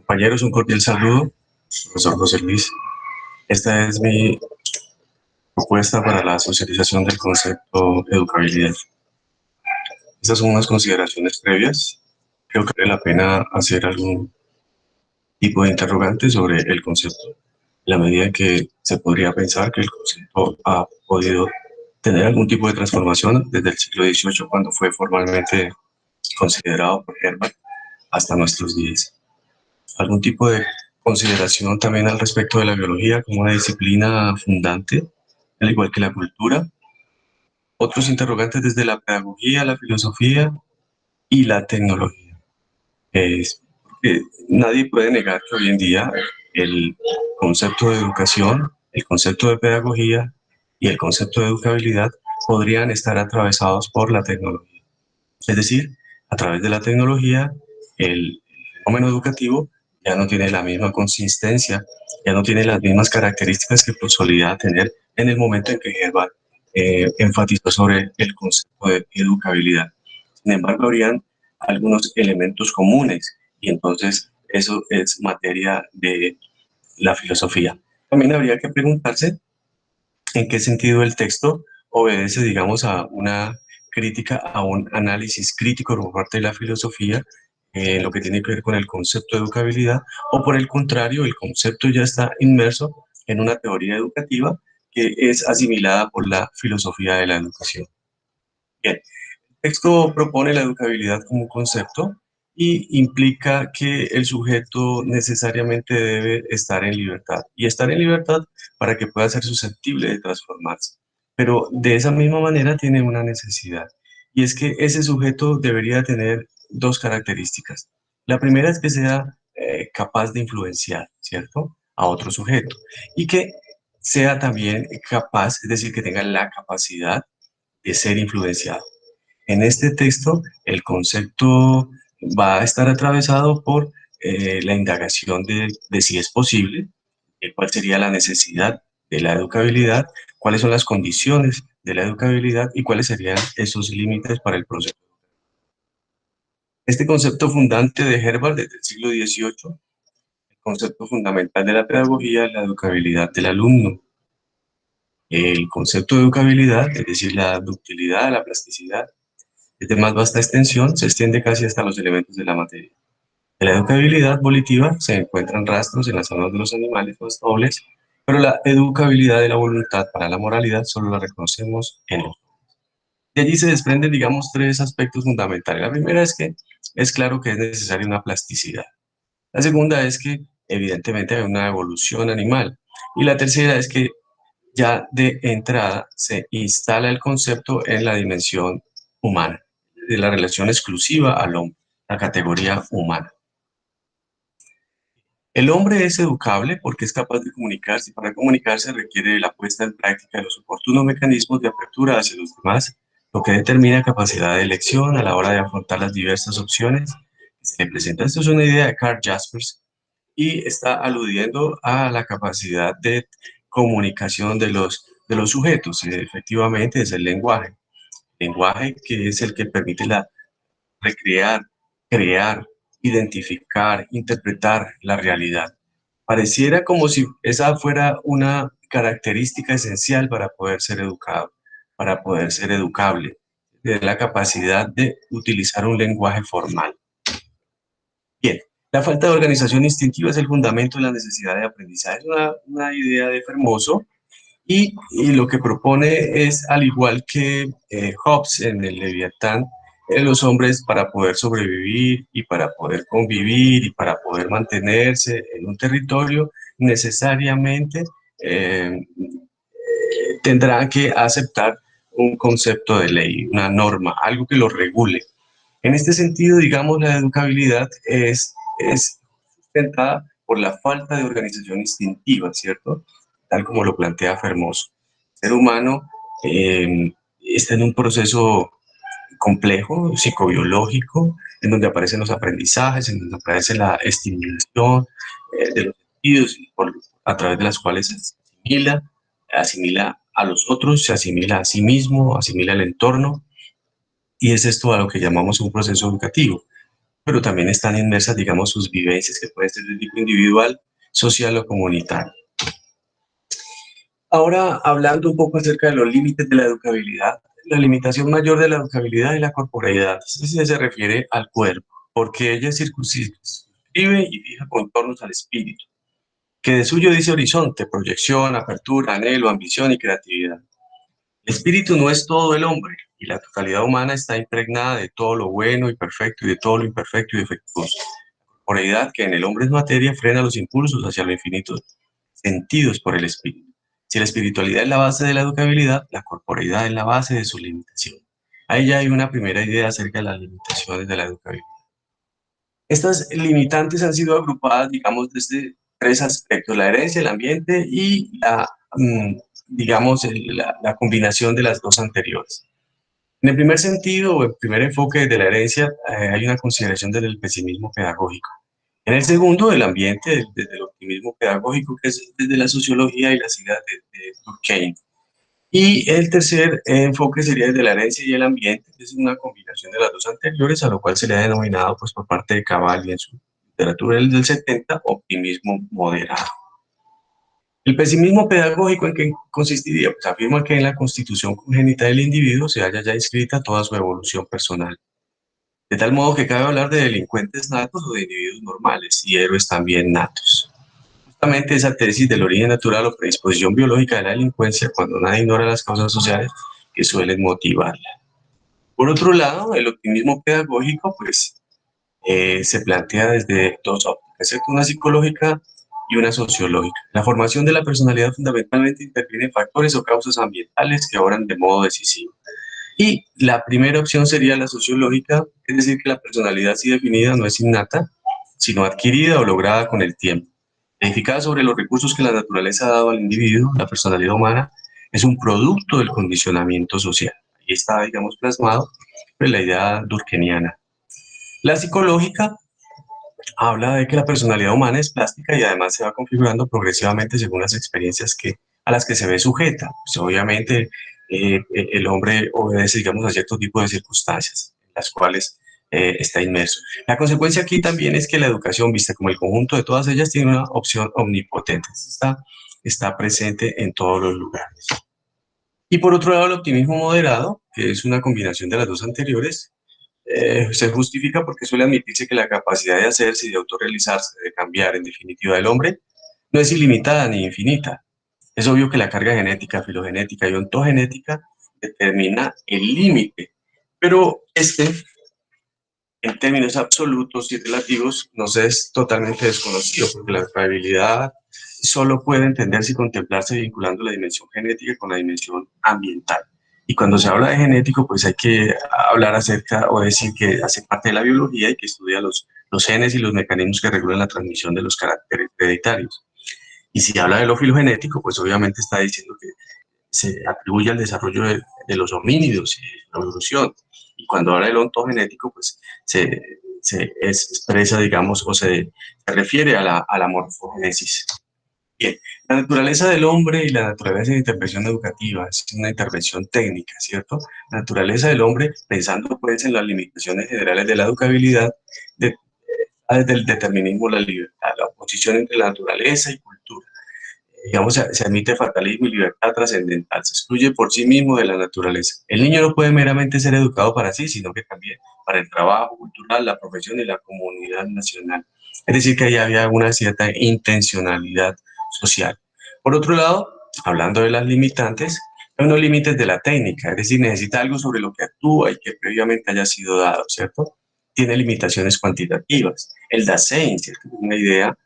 Compañeros, un cordial saludo, profesor José Luis. Esta es mi propuesta para la socialización del concepto educabilidad. Estas son unas consideraciones previas. Creo que vale la pena hacer algún tipo de interrogante sobre el concepto, en la medida en que se podría pensar que el concepto ha podido tener algún tipo de transformación desde el siglo XVIII, cuando fue formalmente considerado por Herbart, hasta nuestros días. Algún tipo de consideración también al respecto de la biología como una disciplina fundante, al igual que la cultura. Otros interrogantes desde la pedagogía, la filosofía y la tecnología. Es porque nadie puede negar que hoy en día el concepto de educación, el concepto de pedagogía y el concepto de educabilidad podrían estar atravesados por la tecnología. Es decir, a través de la tecnología, el fenómeno educativo ya no tiene la misma consistencia, ya no tiene las mismas características que solía tener en el momento en que Herbart enfatizó sobre el concepto de educabilidad. Sin embargo, habrían algunos elementos comunes y entonces eso es materia de la filosofía. También habría que preguntarse en qué sentido el texto obedece, digamos, a una crítica, a un análisis crítico por parte de la filosofía en lo que tiene que ver con el concepto de educabilidad, o por el contrario, el concepto ya está inmerso en una teoría educativa que es asimilada por la filosofía de la educación. Bien, el texto propone la educabilidad como un concepto y implica que el sujeto necesariamente debe estar en libertad, y estar en libertad para que pueda ser susceptible de transformarse. Pero de esa misma manera tiene una necesidad, y es que ese sujeto debería tener dos características. La primera es que sea capaz de influenciar, ¿cierto?, a otro sujeto, y que sea también capaz, es decir, que tenga la capacidad de ser influenciado. En este texto, el concepto va a estar atravesado por la indagación de si es posible, cuál sería la necesidad de la educabilidad, cuáles son las condiciones de la educabilidad y cuáles serían esos límites para el proceso. Este concepto fundante de Herbart desde el siglo XVIII, el concepto fundamental de la pedagogía es la educabilidad del alumno. El concepto de educabilidad, es decir, la ductilidad, la plasticidad, es de más vasta extensión, se extiende casi hasta los elementos de la materia. En la educabilidad volitiva se encuentran rastros en las zonas de los animales más nobles, pero la educabilidad de la voluntad para la moralidad solo la reconocemos en los. De allí se desprenden, digamos, tres aspectos fundamentales. La primera es que es claro que es necesaria una plasticidad. La segunda es que evidentemente hay una evolución animal. Y la tercera es que ya de entrada se instala el concepto en la dimensión humana, de la relación exclusiva al hombre, la categoría humana. El hombre es educable porque es capaz de comunicarse, y para comunicarse requiere la puesta en práctica de los oportunos mecanismos de apertura hacia los demás, lo que determina capacidad de elección a la hora de afrontar las diversas opciones que se le presentan. Esto es una idea de Karl Jaspers y está aludiendo a la capacidad de comunicación de los sujetos. Efectivamente, es el lenguaje que es el que permite recrear, crear, identificar, interpretar la realidad. Pareciera como si esa fuera una característica esencial para poder ser educado, para poder ser educable, de la capacidad de utilizar un lenguaje formal. Bien, la falta de organización instintiva es el fundamento de la necesidad de aprendizaje. Es una idea de Fermoso y lo que propone es, al igual que Hobbes en el Leviatán, los hombres para poder sobrevivir y para poder convivir y para poder mantenerse en un territorio, necesariamente tendrán que aceptar un concepto de ley, una norma, algo que lo regule. En este sentido, digamos, la educabilidad es sustentada por la falta de organización instintiva, ¿cierto? Tal como lo plantea Fermoso. El ser humano está en un proceso complejo, psicobiológico, en donde aparecen los aprendizajes, en donde aparece la estimulación de los sentidos, a través de las cuales se asimila a los otros, se asimila a sí mismo, asimila el entorno, y es esto a lo que llamamos un proceso educativo. pero también están inmersas, digamos, sus vivencias que pueden ser de tipo individual, social o comunitario. Ahora, hablando un poco acerca de los límites de la educabilidad, la limitación mayor de la educabilidad es la corporeidad. Ese se refiere al cuerpo, porque ella circunscribe y fija contornos al espíritu, que de suyo dice horizonte, proyección, apertura, anhelo, ambición y creatividad. El espíritu no es todo el hombre, y la totalidad humana está impregnada de todo lo bueno y perfecto y de todo lo imperfecto y defectuoso. La corporeidad, que en el hombre es materia, frena los impulsos hacia lo infinito, sentidos por el espíritu. Si la espiritualidad es la base de la educabilidad, la corporeidad es la base de su limitación. Ahí ya hay una primera idea acerca de las limitaciones de la educabilidad. Estas limitantes han sido agrupadas, digamos, desde tres aspectos: la herencia, el ambiente y digamos, la combinación de las dos anteriores. En el primer sentido, o el primer enfoque de la herencia, hay una consideración desde el pesimismo pedagógico. En el segundo, el ambiente, desde el optimismo pedagógico, que es desde la sociología y las ideas de Durkheim. Y el tercer enfoque sería desde la herencia y el ambiente, que es una combinación de las dos anteriores, a lo cual se le ha denominado, pues, por parte de Cavalli en su literatura del 70, optimismo moderado. El pesimismo pedagógico, ¿en qué consistiría? Pues afirma que en la constitución congénita del individuo se halla ya inscrita toda su evolución personal, de tal modo que cabe hablar de delincuentes natos o de individuos normales y héroes también natos. Justamente esa tesis del origen natural o predisposición biológica de la delincuencia, cuando nadie ignora las causas sociales que suelen motivarla. Por otro lado, el optimismo pedagógico, pues, se plantea desde dos ópticas, ¿cierto? Una psicológica y una sociológica. La formación de la personalidad fundamentalmente interviene en factores o causas ambientales que obran de modo decisivo. Y la primera opción sería la sociológica, es decir, que la personalidad así definida no es innata, sino adquirida o lograda con el tiempo. Edificada sobre los recursos que la naturaleza ha dado al individuo, la personalidad humana es un producto del condicionamiento social. Ahí está, digamos, plasmado, pues, la idea durkheimiana. La psicológica habla de que la personalidad humana es plástica y además se va configurando progresivamente según las experiencias a las que se ve sujeta. Pues obviamente el hombre obedece, digamos, a cierto tipo de circunstancias en las cuales está inmerso. La consecuencia aquí también es que la educación, vista como el conjunto de todas ellas, tiene una opción omnipotente. Está presente en todos los lugares. Y por otro lado, el optimismo moderado, que es una combinación de las dos anteriores, se justifica porque suele admitirse que la capacidad de hacerse y de autorrealizarse, de cambiar, en definitiva, del hombre, no es ilimitada ni infinita. Es obvio que la carga genética, filogenética y ontogenética determina el límite, pero en términos absolutos y relativos, nos es totalmente desconocido, porque la probabilidad solo puede entenderse y contemplarse vinculando la dimensión genética con la dimensión ambiental. Y cuando se habla de genético, pues hay que hablar acerca o decir que hace parte de la biología y que estudia los genes y los mecanismos que regulan la transmisión de los caracteres hereditarios. Y si habla de lo filogenético, pues obviamente está diciendo que se atribuye al desarrollo de los homínidos y la evolución. Y cuando habla del ontogenético, pues se expresa, digamos, o se refiere a la morfogénesis. Bien, la naturaleza del hombre y la naturaleza de intervención educativa es una intervención técnica, ¿cierto? La naturaleza del hombre, pensando pues en las limitaciones generales de la educabilidad, desde el determinismo, la libertad, la oposición entre la naturaleza y cultura. Digamos, se admite fatalismo y libertad trascendental, se excluye por sí mismo de la naturaleza. El niño no puede meramente ser educado para sí, sino que también para el trabajo cultural, la profesión y la comunidad nacional. Es decir, que ahí había una cierta intencionalidad social. Por otro lado, hablando de las limitantes, hay unos límites de la técnica, es decir, necesita algo sobre lo que actúa y que previamente haya sido dado, ¿cierto? Tiene limitaciones cuantitativas. El Dasein, ¿cierto? Una idea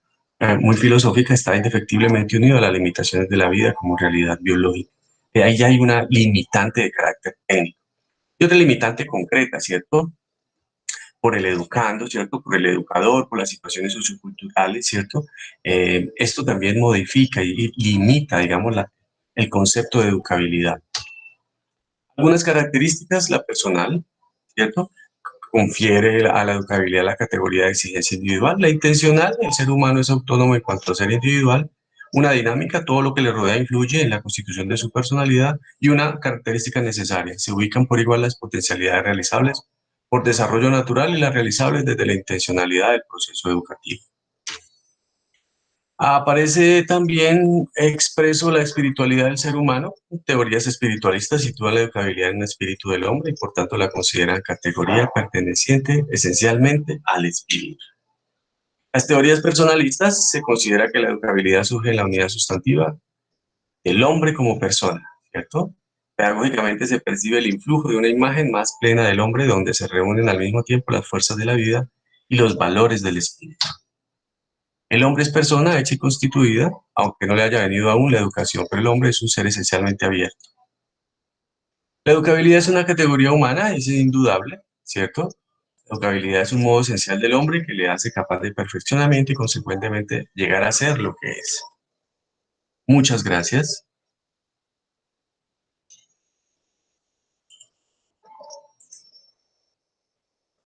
muy filosófica, está indefectiblemente unido a las limitaciones de la vida como realidad biológica. Ahí ya hay una limitante de carácter técnico. Y otra limitante concreta, ¿cierto? Por el educando, ¿cierto? Por el educador, por las situaciones socioculturales, ¿cierto? Esto también modifica y limita, digamos, el concepto de educabilidad. Algunas características, la personal, ¿cierto? Confiere a la educabilidad la categoría de exigencia individual. La intencional, el ser humano es autónomo en cuanto a ser individual. Una dinámica, todo lo que le rodea influye en la constitución de su personalidad. Y una característica necesaria, se ubican por igual las potencialidades realizables por desarrollo natural y las realizables desde la intencionalidad del proceso educativo. Aparece también expreso la espiritualidad del ser humano. Teorías espiritualistas sitúan la educabilidad en el espíritu del hombre y por tanto la consideran categoría perteneciente esencialmente al espíritu. Las teorías personalistas se considera que la educabilidad surge en la unidad sustantiva del hombre como persona, ¿cierto? Pedagógicamente se percibe el influjo de una imagen más plena del hombre donde se reúnen al mismo tiempo las fuerzas de la vida y los valores del espíritu. El hombre es persona hecha y constituida, aunque no le haya venido aún la educación, pero el hombre es un ser esencialmente abierto. La educabilidad es una categoría humana, es indudable, ¿cierto? La educabilidad es un modo esencial del hombre que le hace capaz de perfeccionamiento y consecuentemente llegar a ser lo que es. Muchas gracias.